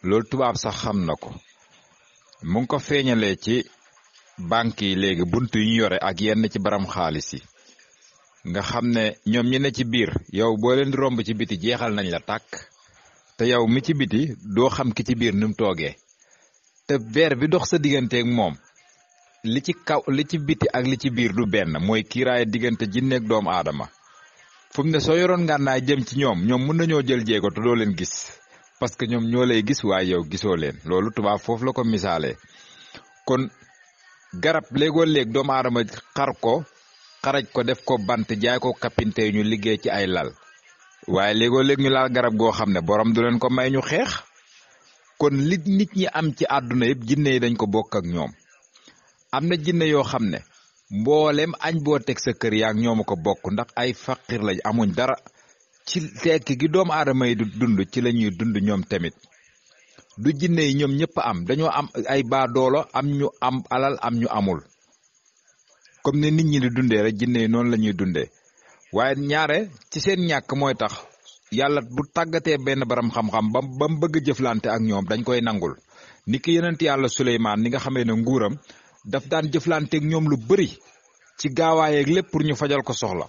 loolu tubaab sax xam na ko mu ngi ko feeñalee ci banque yi léegi bunt yu ñu yore ak yenn ci baram xaalis yi nga xam ne ñoom ñi ne ci biir yow boo leen di romb ci biti jeexal nañ la tàkk te yow mi ci biti doo xam ki ci biir ni mu toogee te verre bi dox sa digganteeg moom li ci kaw li ci biti ak li ci biir du benn mooy kiiraay diggante jinneeg doomu aadama fu mu ne soo yoroon ngànnaay jëm ci ñoom mën nañoo jël jéego te doo leen gis parce que ñoom ñoo lay gis waaye yow gisoo leen loolu tubaab foofu la ko misaalee. kon garab léegoo léeg doomu aadama xaraj ko def ko bant jaay ko kapinte ñu liggéey ci ay lal waaye léegoo léeg ñu laal garab goo xam ne borom du leen ko may ñu xeex. kon li nit ñi am ci àdduna yëpp jinne yi dañ ko bokk ak ñoom. am na jinne yoo xam ne mboolem añ boo teg sa kër yaak ñoom ko bokk ndax ay faqir lañ amuñ dara ci tekki gi doomu aadama yi du dund ci la ñuy dund ñoom tamit. du jinne yi ñoom ñëpp am dañoo am ay baadoolo am ñu am alal am ñu amul comme ne nit ñi di dundee rek jinne yi noonu la ñuy dundee waaye ñaare ci seen ñàkk mooy tax yàlla bu tàggatee benn baram xam-xam ba mu bëgg jëflante ak ñoom dañ koy nangul. ni ki yonent yàlla Suleymaan ni nga xamee ne nguuram daf daan jëflanteeg ñoom lu bari ci gaawaayeeg lépp pour ñu fajal ko soxla